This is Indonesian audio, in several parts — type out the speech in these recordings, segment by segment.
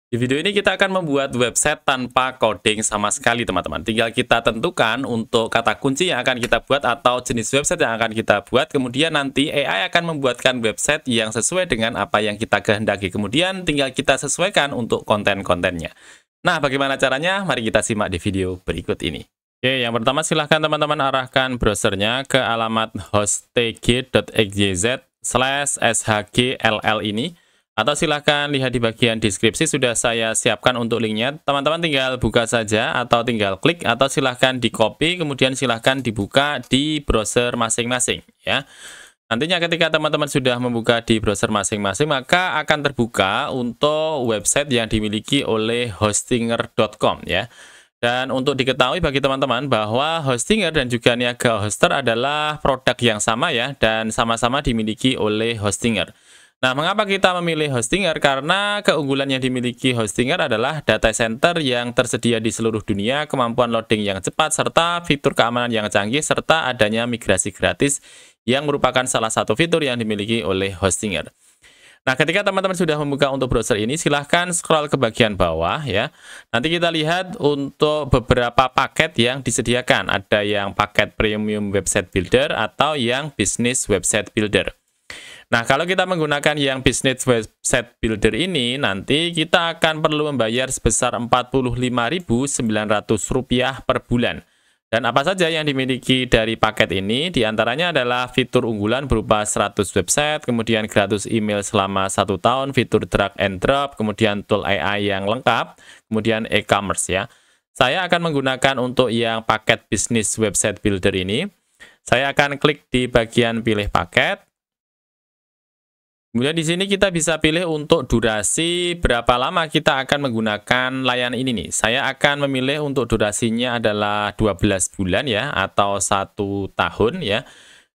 Di video ini kita akan membuat website tanpa coding sama sekali, teman-teman. Tinggal kita tentukan untuk kata kunci yang akan kita buat atau jenis website yang akan kita buat. Kemudian nanti AI akan membuatkan website yang sesuai dengan apa yang kita kehendaki. Kemudian tinggal kita sesuaikan untuk konten-kontennya. Nah, bagaimana caranya? Mari kita simak di video berikut ini. Oke, yang pertama silahkan teman-teman arahkan browsernya ke alamat hosttg.xyz/shgll ini. Atau silahkan lihat di bagian deskripsi, sudah saya siapkan untuk linknya. Teman-teman tinggal buka saja atau tinggal klik, atau silahkan di copy, kemudian silahkan dibuka di browser masing-masing ya. Nantinya ketika teman-teman sudah membuka di browser masing-masing, maka akan terbuka untuk website yang dimiliki oleh hostinger.com ya. Dan untuk diketahui bagi teman-teman bahwa Hostinger dan juga Niaga Hoster adalah produk yang sama ya, dan sama-sama dimiliki oleh Hostinger. Nah, mengapa kita memilih Hostinger? Karena keunggulan yang dimiliki Hostinger adalah data center yang tersedia di seluruh dunia, kemampuan loading yang cepat, serta fitur keamanan yang canggih, serta adanya migrasi gratis yang merupakan salah satu fitur yang dimiliki oleh Hostinger. Nah, ketika teman-teman sudah membuka untuk browser ini, silahkan scroll ke bagian bawah ya. Nanti kita lihat untuk beberapa paket yang disediakan. Ada yang paket Premium Website Builder atau yang Business Website Builder. Nah, kalau kita menggunakan yang Business Website Builder ini, nanti kita akan perlu membayar sebesar Rp45.900 per bulan. Dan apa saja yang dimiliki dari paket ini? Di antaranya adalah fitur unggulan berupa 100 website, kemudian gratis email selama 1 tahun, fitur drag and drop, kemudian tool AI yang lengkap, kemudian e-commerce ya. Saya akan menggunakan untuk yang paket Business Website Builder ini. Saya akan klik di bagian pilih paket. Kemudian di sini kita bisa pilih untuk durasi berapa lama kita akan menggunakan layanan ini nih. Saya akan memilih untuk durasinya adalah 12 bulan ya, atau 1 tahun ya.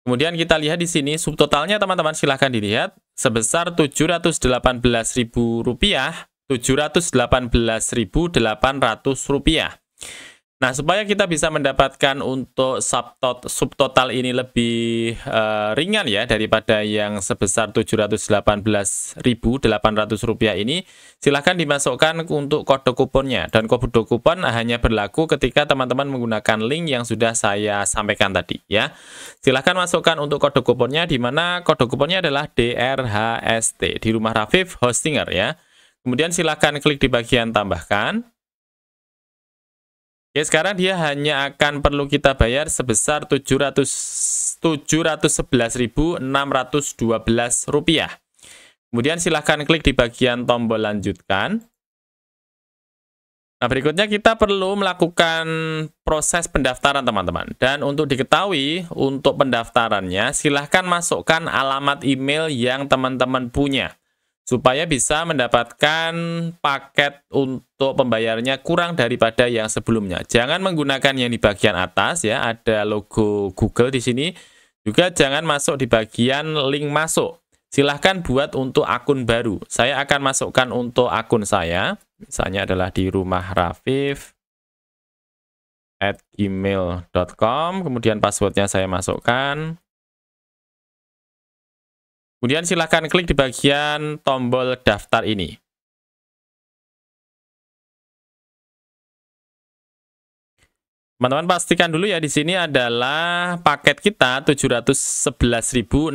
Kemudian kita lihat di sini subtotalnya teman-teman, silahkan dilihat sebesar Rp718.000, Rp718.800. Nah, supaya kita bisa mendapatkan untuk subtotal ini lebih ringan ya daripada yang sebesar Rp718.800 ini, silahkan dimasukkan untuk kode kuponnya. Dan kode kupon hanya berlaku ketika teman-teman menggunakan link yang sudah saya sampaikan tadi ya. Silahkan masukkan untuk kode kuponnya, di mana kode kuponnya adalah DRHST, di Rumah Rafif Hostinger ya. Kemudian silahkan klik di bagian tambahkan. Oke, sekarang dia hanya akan perlu kita bayar sebesar Rp711.612. Kemudian silahkan klik di bagian tombol lanjutkan. Nah, berikutnya kita perlu melakukan proses pendaftaran teman-teman. Dan untuk diketahui untuk pendaftarannya, silahkan masukkan alamat email yang teman-teman punya, supaya bisa mendapatkan paket untuk pembayarannya kurang daripada yang sebelumnya. Jangan menggunakan yang di bagian atas ya, ada logo Google di sini. Juga jangan masuk di bagian link masuk. Silahkan buat untuk akun baru. Saya akan masukkan untuk akun saya, misalnya adalah di rumahrafif@gmail.com, kemudian passwordnya saya masukkan. Kemudian silahkan klik di bagian tombol daftar ini. Teman-teman pastikan dulu ya, di sini adalah paket kita Rp711.612.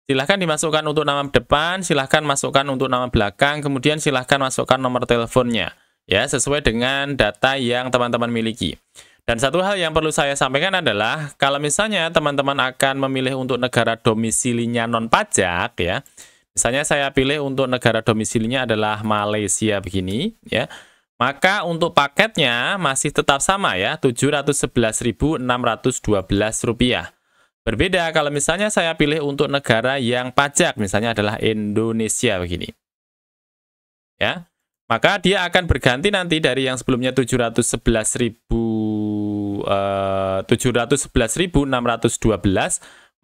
Silahkan dimasukkan untuk nama depan, silahkan masukkan untuk nama belakang, kemudian silahkan masukkan nomor teleponnya ya, sesuai dengan data yang teman-teman miliki. Dan satu hal yang perlu saya sampaikan adalah, kalau misalnya teman-teman akan memilih untuk negara domisilinya non-pajak ya, misalnya saya pilih untuk negara domisilinya adalah Malaysia begini ya, maka untuk paketnya masih tetap sama ya, Rp711.612. Berbeda kalau misalnya saya pilih untuk negara yang pajak, misalnya adalah Indonesia begini ya, maka dia akan berganti nanti dari yang sebelumnya Rp711.612,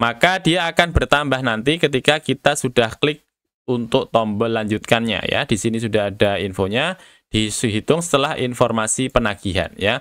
maka dia akan bertambah nanti ketika kita sudah klik untuk tombol lanjutkannya ya. Di sini sudah ada infonya, dihitung setelah informasi penagihan ya.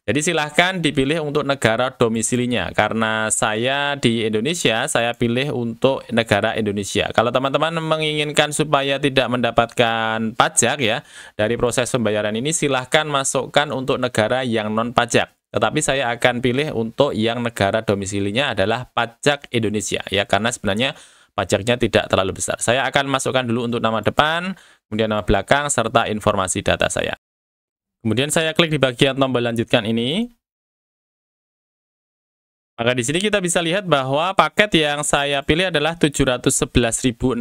Jadi silahkan dipilih untuk negara domisilinya. Karena saya di Indonesia, saya pilih untuk negara Indonesia. Kalau teman-teman menginginkan supaya tidak mendapatkan pajak ya dari proses pembayaran ini, silahkan masukkan untuk negara yang non pajak. Tetapi saya akan pilih untuk yang negara domisilinya adalah pajak Indonesia ya, karena sebenarnya pajaknya tidak terlalu besar. Saya akan masukkan dulu untuk nama depan, kemudian nama belakang serta informasi data saya. Kemudian saya klik di bagian tombol lanjutkan ini. Maka di sini kita bisa lihat bahwa paket yang saya pilih adalah 711.612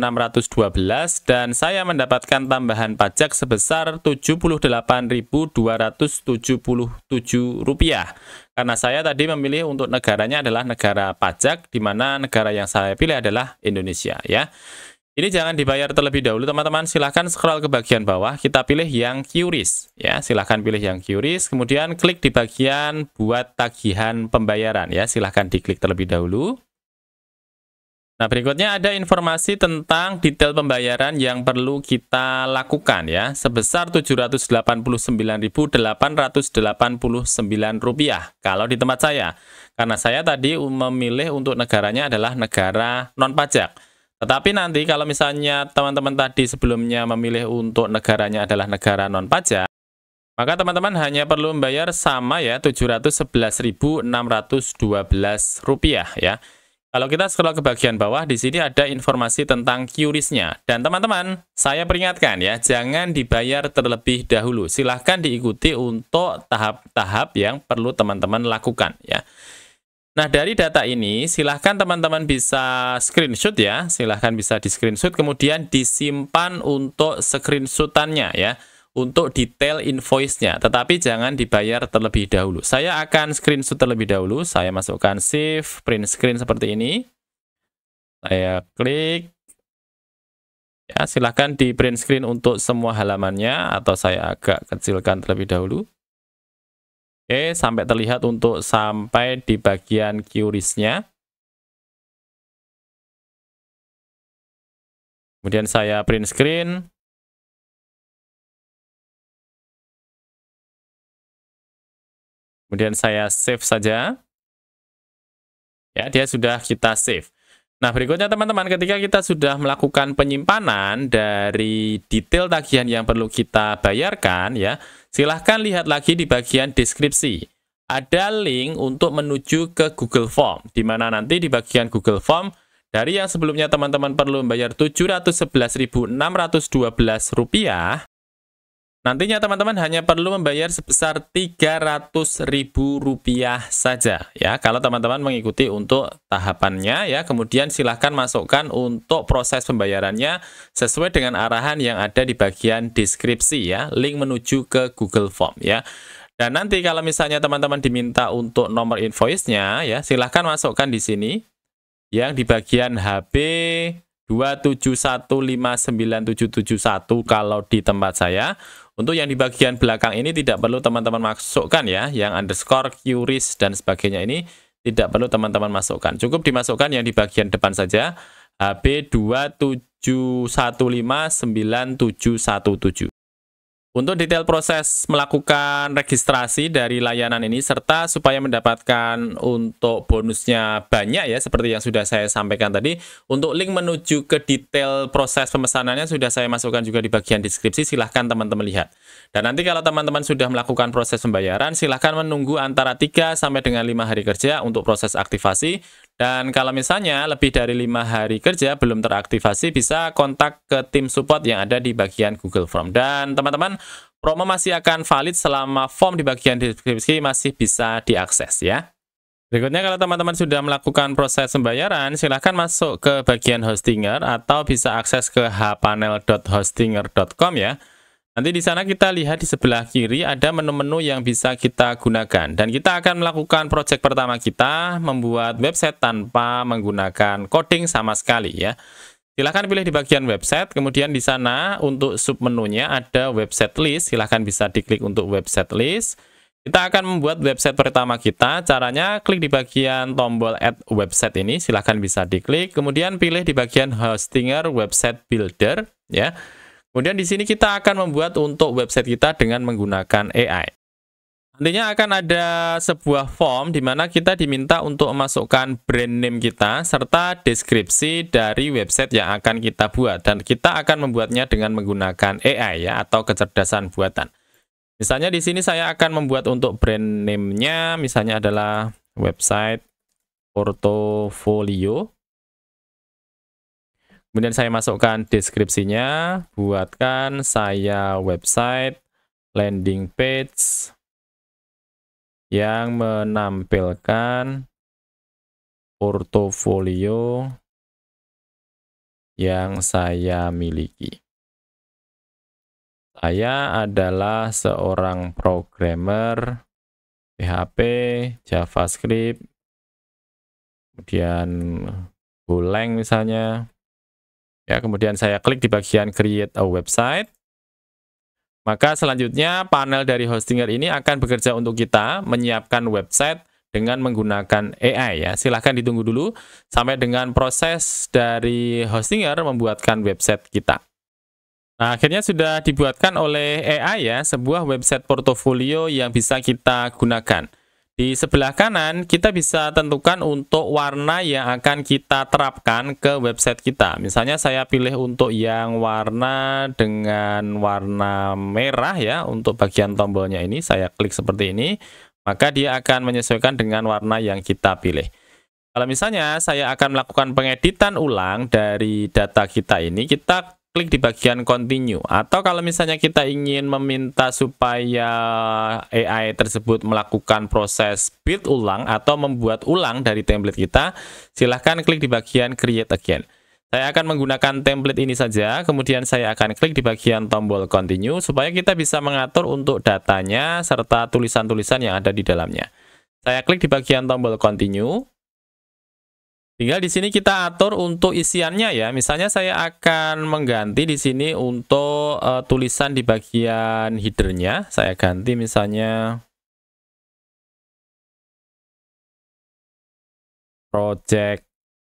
dan saya mendapatkan tambahan pajak sebesar Rp78.277. Karena saya tadi memilih untuk negaranya adalah negara pajak, di mana negara yang saya pilih adalah Indonesia ya. Ini jangan dibayar terlebih dahulu teman-teman, silahkan scroll ke bagian bawah, kita pilih yang QRIS ya, silahkan pilih yang QRIS, kemudian klik di bagian buat tagihan pembayaran ya, silahkan diklik terlebih dahulu. Nah berikutnya ada informasi tentang detail pembayaran yang perlu kita lakukan ya, sebesar Rp789.889 kalau di tempat saya, karena saya tadi memilih untuk negaranya adalah negara non pajak. Tetapi nanti kalau misalnya teman-teman tadi sebelumnya memilih untuk negaranya adalah negara non-pajak, maka teman-teman hanya perlu membayar sama ya, Rp711.612 ya. Kalau kita scroll ke bagian bawah, di sini ada informasi tentang QRIS-nya. Dan teman-teman, saya peringatkan ya, jangan dibayar terlebih dahulu. Silahkan diikuti untuk tahap-tahap yang perlu teman-teman lakukan ya. Nah, dari data ini, silahkan teman-teman bisa screenshot ya, silahkan bisa di screenshot, kemudian disimpan untuk screenshotannya ya, untuk detail invoice-nya, tetapi jangan dibayar terlebih dahulu. Saya akan screenshot terlebih dahulu, saya masukkan save, print screen seperti ini, saya klik, ya silahkan di print screen untuk semua halamannya, atau saya agak kecilkan terlebih dahulu. Oke, sampai terlihat untuk sampai di bagian QRIS-nya. Kemudian saya print screen. Kemudian saya save saja. Ya, dia sudah kita save. Nah, berikutnya teman-teman, ketika kita sudah melakukan penyimpanan dari detail tagihan yang perlu kita bayarkan, ya, silahkan lihat lagi di bagian deskripsi. Ada link untuk menuju ke Google Form, di mana nanti di bagian Google Form, dari yang sebelumnya teman-teman perlu membayar Rp711.612, nantinya teman-teman hanya perlu membayar sebesar Rp300.000 saja ya, kalau teman-teman mengikuti untuk tahapannya ya. Kemudian silahkan masukkan untuk proses pembayarannya sesuai dengan arahan yang ada di bagian deskripsi ya, link menuju ke Google Form ya. Dan nanti kalau misalnya teman-teman diminta untuk nomor invoice-nya ya, silahkan masukkan di sini yang di bagian HB 271597771 kalau di tempat saya. Untuk yang di bagian belakang ini tidak perlu teman-teman masukkan ya, yang underscore, QRIS, dan sebagainya ini tidak perlu teman-teman masukkan. Cukup dimasukkan yang di bagian depan saja, HB 271597717. Untuk detail proses melakukan registrasi dari layanan ini, serta supaya mendapatkan untuk bonusnya banyak ya, seperti yang sudah saya sampaikan tadi, untuk link menuju ke detail proses pemesanannya sudah saya masukkan juga di bagian deskripsi, silahkan teman-teman lihat. Dan nanti kalau teman-teman sudah melakukan proses pembayaran, silahkan menunggu antara 3 sampai dengan 5 hari kerja untuk proses aktivasi. Dan kalau misalnya lebih dari 5 hari kerja belum teraktivasi, bisa kontak ke tim support yang ada di bagian Google Form. Dan teman-teman, promo masih akan valid selama form di bagian deskripsi masih bisa diakses ya. Berikutnya, kalau teman-teman sudah melakukan proses pembayaran, silahkan masuk ke bagian Hostinger atau bisa akses ke hpanel.hostinger.com ya. Nanti di sana kita lihat di sebelah kiri ada menu-menu yang bisa kita gunakan. Dan kita akan melakukan project pertama kita, membuat website tanpa menggunakan coding sama sekali ya. Silahkan pilih di bagian website, kemudian di sana untuk submenunya ada website list, silahkan bisa diklik untuk website list. Kita akan membuat website pertama kita, caranya klik di bagian tombol add website ini, silahkan bisa diklik, kemudian pilih di bagian Hostinger Website Builder ya. Kemudian di sini kita akan membuat untuk website kita dengan menggunakan AI. Nantinya akan ada sebuah form di mana kita diminta untuk memasukkan brand name kita serta deskripsi dari website yang akan kita buat, dan kita akan membuatnya dengan menggunakan AI ya, atau kecerdasan buatan. Misalnya di sini saya akan membuat untuk brand name-nya misalnya adalah website portofolio. Kemudian saya masukkan deskripsinya, buatkan saya website landing page yang menampilkan portofolio yang saya miliki. Saya adalah seorang programmer PHP, JavaScript, kemudian Golang misalnya. Ya, kemudian saya klik di bagian Create a Website. Maka selanjutnya panel dari Hostinger ini akan bekerja untuk kita menyiapkan website dengan menggunakan AI ya. Silahkan ditunggu dulu sampai dengan proses dari Hostinger membuatkan website kita. Nah, akhirnya sudah dibuatkan oleh AI ya, sebuah website portofolio yang bisa kita gunakan. Di sebelah kanan, kita bisa tentukan untuk warna yang akan kita terapkan ke website kita. Misalnya saya pilih untuk yang warna dengan warna merah ya, untuk bagian tombolnya ini, saya klik seperti ini, maka dia akan menyesuaikan dengan warna yang kita pilih. Kalau misalnya saya akan melakukan pengeditan ulang dari data kita ini, kita klik di bagian continue, atau kalau misalnya kita ingin meminta supaya AI tersebut melakukan proses build ulang atau membuat ulang dari template kita, silahkan klik di bagian create again. Saya akan menggunakan template ini saja, kemudian saya akan klik di bagian tombol continue supaya kita bisa mengatur untuk datanya serta tulisan-tulisan yang ada di dalamnya. Saya klik di bagian tombol continue. Tinggal di sini kita atur untuk isiannya ya. Misalnya saya akan mengganti di sini untuk tulisan di bagian header-nya. Saya ganti misalnya project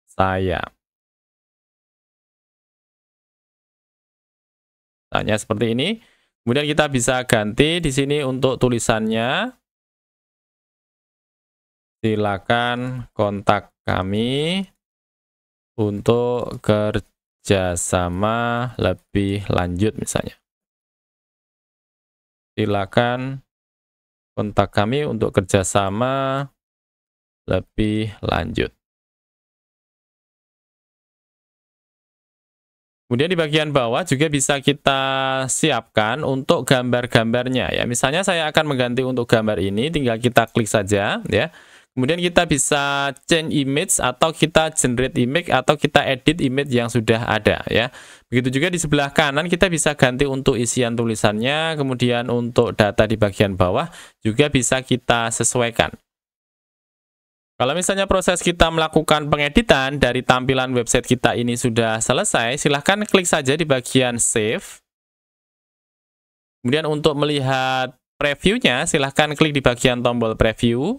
saya. Misalnya seperti ini. Kemudian kita bisa ganti di sini untuk tulisannya. Silakan kontak kami untuk kerjasama lebih lanjut misalnya. Silakan kontak kami untuk kerjasama lebih lanjut. Kemudian di bagian bawah juga bisa kita siapkan untuk gambar-gambarnya ya. Misalnya saya akan mengganti untuk gambar ini, tinggal kita klik saja ya. Kemudian kita bisa change image atau kita generate image atau kita edit image yang sudah ada ya. Begitu juga di sebelah kanan kita bisa ganti untuk isian tulisannya, kemudian untuk data di bagian bawah juga bisa kita sesuaikan. Kalau misalnya proses kita melakukan pengeditan dari tampilan website kita ini sudah selesai, silahkan klik saja di bagian save. Kemudian untuk melihat previewnya, silahkan klik di bagian tombol preview.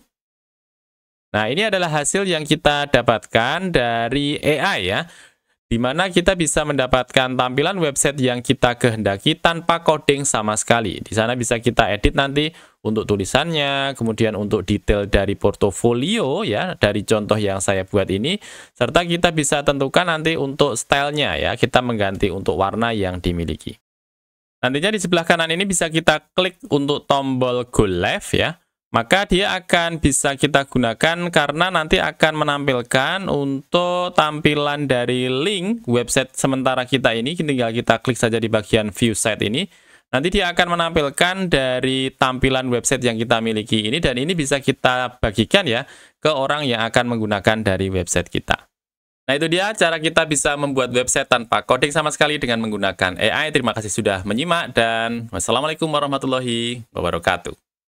Nah, ini adalah hasil yang kita dapatkan dari AI ya, di mana kita bisa mendapatkan tampilan website yang kita kehendaki tanpa coding sama sekali. Di sana bisa kita edit nanti untuk tulisannya, kemudian untuk detail dari portofolio ya, dari contoh yang saya buat ini, serta kita bisa tentukan nanti untuk stylenya ya, kita mengganti untuk warna yang dimiliki. Nantinya di sebelah kanan ini bisa kita klik untuk tombol go live ya. Maka dia akan bisa kita gunakan karena nanti akan menampilkan untuk tampilan dari link website sementara kita ini. Tinggal kita klik saja di bagian view site ini. Nanti dia akan menampilkan dari tampilan website yang kita miliki ini, dan ini bisa kita bagikan ya ke orang yang akan menggunakan dari website kita. Nah, itu dia cara kita bisa membuat website tanpa coding sama sekali dengan menggunakan AI. Terima kasih sudah menyimak dan wassalamualaikum warahmatullahi wabarakatuh.